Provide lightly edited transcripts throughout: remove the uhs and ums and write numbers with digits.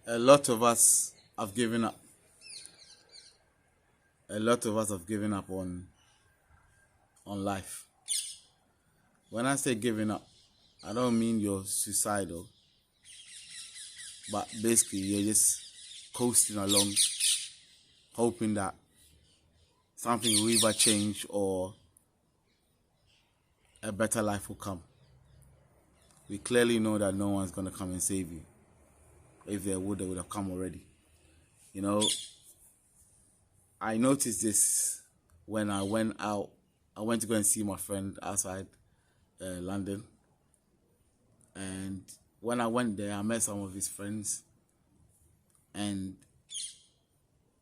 A lot of us have given up. A lot of us have given up on life. When I say giving up, I don't mean you're suicidal, but basically you're just coasting along, hoping that something will either change or a better life will come. We clearly know that no one's going to come and save you. If they would have come already. You know, I noticed this when I went out. I went to go and see my friend outside London. And when I went there, I met some of his friends. And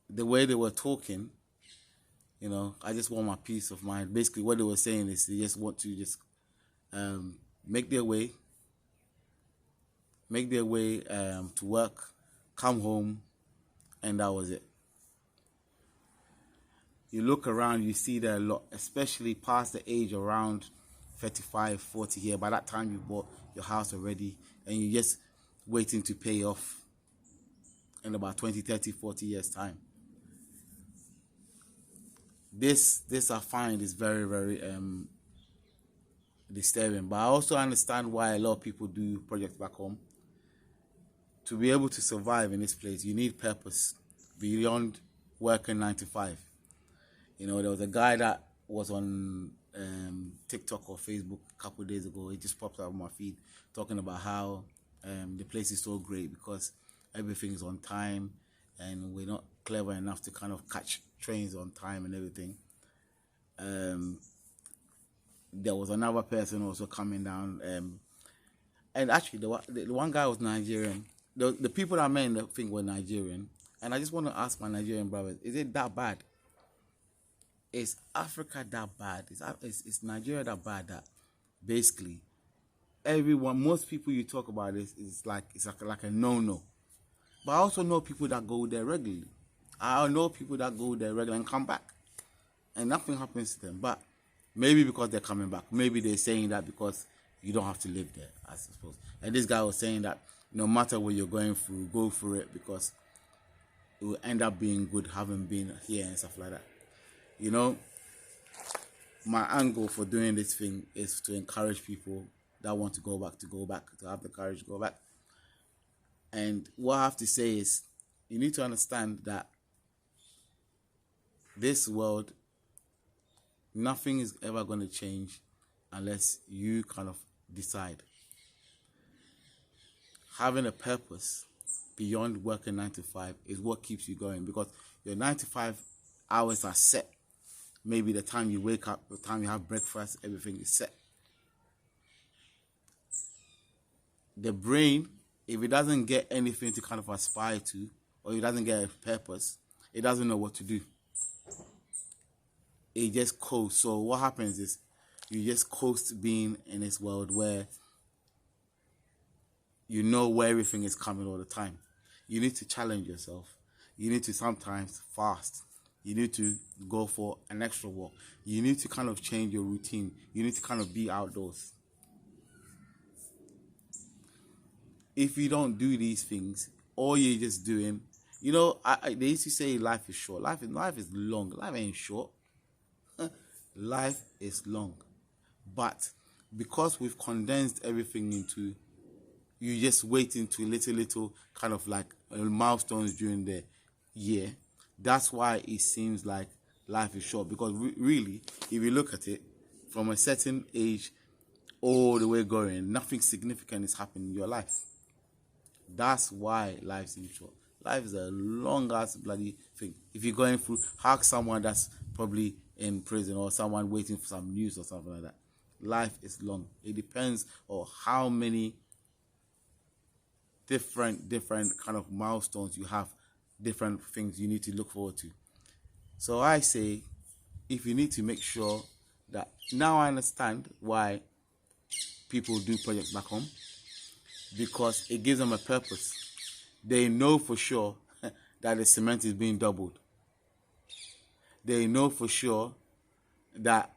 the way they were talking, you know, I just want my peace of mind. Basically, what they were saying is they just want to just make their way to work, come home, and that was it. You look around, you see there a lot, especially past the age around 35, 40 here. By that time, you bought your house already, and you're just waiting to pay off in about 20, 30, 40 years' time. This I find is very, very disturbing. But I also understand why a lot of people do projects back home. To be able to survive in this place, you need purpose beyond working 9 to 5. You know, there was a guy that was on TikTok or Facebook a couple of days ago. He just popped up on my feed talking about how the place is so great because everything is on time and we're not clever enough to kind of catch trains on time and everything. There was another person also coming down. And actually, the one guy was Nigerian. The people that I met in the thing were Nigerian. And I just want to ask my Nigerian brothers, is it that bad? Is Africa that bad? Is Nigeria that bad that basically most people you talk about it's like a no-no. But I also know people that go there regularly. I know people that go there regularly and come back. And nothing happens to them. But maybe because they're coming back. Maybe they're saying that because you don't have to live there, I suppose. And this guy was saying that no matter what you're going through, go through it because it will end up being good having been here and stuff like that. You know, my angle for doing this thing is to encourage people that want to go back, to have the courage to go back. And what I have to say is, you need to understand that this world, nothing is ever going to change unless you kind of decide. Having a purpose beyond working 9 to 5 is what keeps you going because your 9 to 5 hours are set. Maybe the time you wake up, the time you have breakfast, everything is set. The brain, if it doesn't get anything to kind of aspire to, or it doesn't get a purpose, it doesn't know what to do. It just coasts. So what happens is you just coast being in this world where you know where everything is coming all the time. You need to challenge yourself. You need to sometimes fast. You need to go for an extra walk. You need to kind of change your routine. You need to kind of be outdoors. If you don't do these things, all you're just doing, you know, they used to say life is short. Life is long. Life ain't short. Life is long. But because we've condensed everything into, you just wait into little kind of like milestones during the year. That's why it seems like life is short. Because really, if you look at it, from a certain age all the way going, nothing significant is happening in your life. That's why life seems short. Life is a long-ass bloody thing. If you're going through, ask someone that's probably in prison or someone waiting for some news or something like that. Life is long. It depends on how many different kind of milestones you have, different things you need to look forward to. So I say, if you need to make sure that, now I understand why people do projects back home, because it gives them a purpose. They know for sure that the cement is being doubled. They know for sure that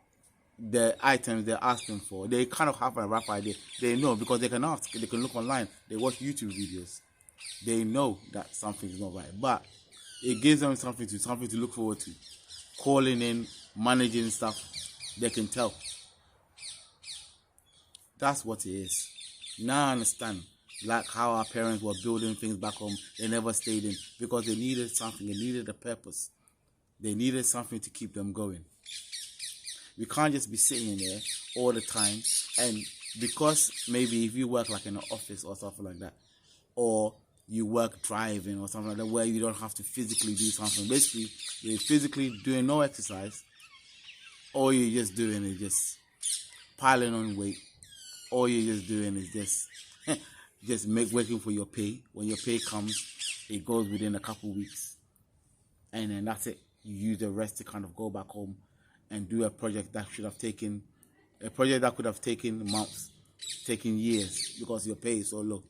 the items they're asking for, they kind of have a rough idea. They know because they can ask, they can look online, they watch YouTube videos. They know that something is not right, but it gives them something to look forward to. Calling in, managing stuff, they can tell. That's what it is. Now I understand, like how our parents were building things back home, they never stayed in because they needed something, they needed a purpose. They needed something to keep them going. We can't just be sitting in there all the time, and because maybe if you work like in an office or something like that, or you work driving or something like that, where you don't have to physically do something. Basically, you're physically doing no exercise. All you're just doing is just piling on weight. All you're just doing is just waiting for your pay. When your pay comes, it goes within a couple weeks, and then that's it. You use the rest to kind of go back home and do a project that could have taken months, taken years, because your pay is so low.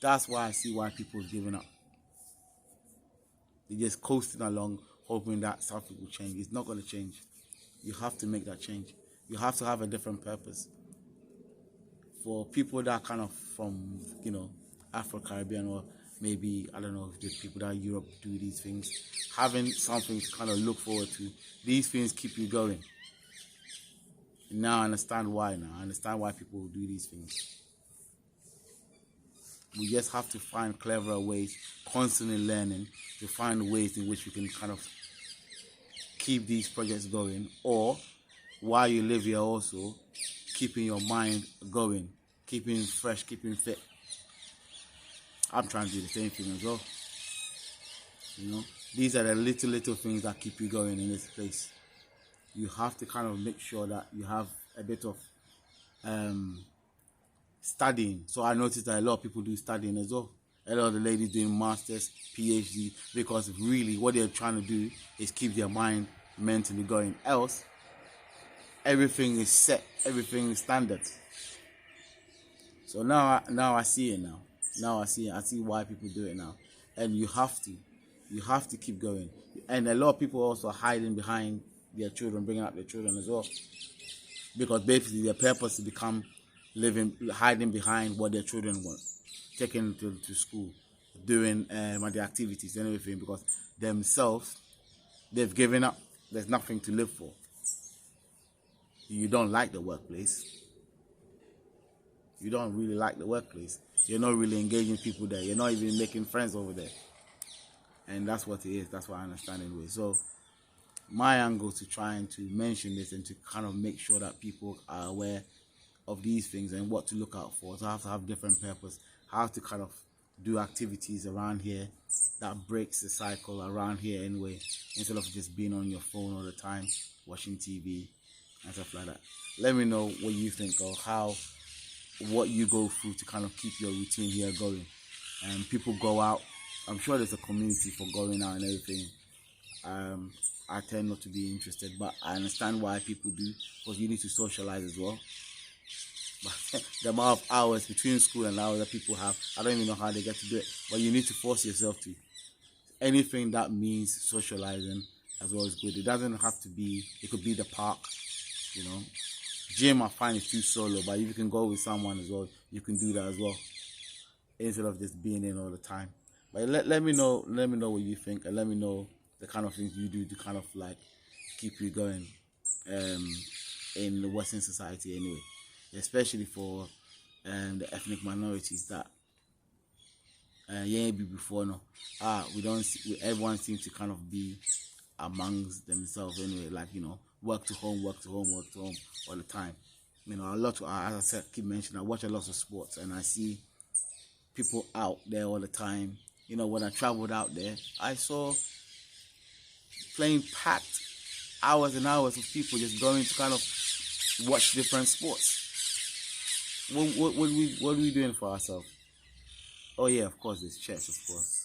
That's why I see why people are giving up. They're just coasting along, hoping that something will change. It's not going to change. You have to make that change. You have to have a different purpose. For people that are kind of from, Afro-Caribbean, or maybe, I don't know, if the people that Europe do these things, having something to kind of look forward to, these things keep you going. Now I understand why. I understand why people do these things. We just have to find cleverer ways, constantly learning, to find ways in which we can kind of keep these projects going, or while you live here also, keeping your mind going, keeping fresh, keeping fit. I'm trying to do the same thing as well. These are the little things that keep you going in this place. You have to kind of make sure that you have a bit of studying. So I noticed that a lot of people do studying as well. A lot of the ladies doing masters, PhD, because really what they're trying to do is keep their mind mentally going. Else, everything is set, everything is standard. So now I see it now. Now I see why people do it now. And you have to keep going. And a lot of people also are hiding behind their children, bringing up their children as well. Because basically their purpose is become hiding behind what their children want, taking them to school, doing the activities and everything, because themselves, they've given up. There's nothing to live for. You don't like the workplace. You don't really like the workplace. You're not really engaging people there. You're not even making friends over there. And that's what it is. That's what I understand anyway. So my angle to trying to mention this and to kind of make sure that people are aware of these things and what to look out for. So I have to have different purpose. I have to kind of do activities around here that breaks the cycle around here anyway, instead of just being on your phone all the time, watching TV and stuff like that. Let me know what you think, or what you go through to kind of keep your routine here going. And people go out. I'm sure there's a community for going out and everything. I tend not to be interested, but I understand why people do, because you need to socialize as well. But the amount of hours between school and hours that people have, I don't even know how they get to do it. But you need to force yourself to. Anything that means socializing as well is good. It doesn't have to be, it could be the park, Gym, I find is too solo, but if you can go with someone as well, you can do that as well, instead of just being in all the time. But let me know what you think, and let me know the kind of things you do to kind of like keep you going in the Western society anyway, especially for the ethnic minorities that before no. We don't see, everyone seems to kind of be amongst themselves anyway, like work to home all the time. A lot of, as I said, keep mentioning, I watch a lot of sports and I see people out there all the time. When I traveled out there, I saw playing packed hours and hours of people just going to kind of watch different sports. What are we doing for ourselves? Oh yeah, of course, there's chess, of course.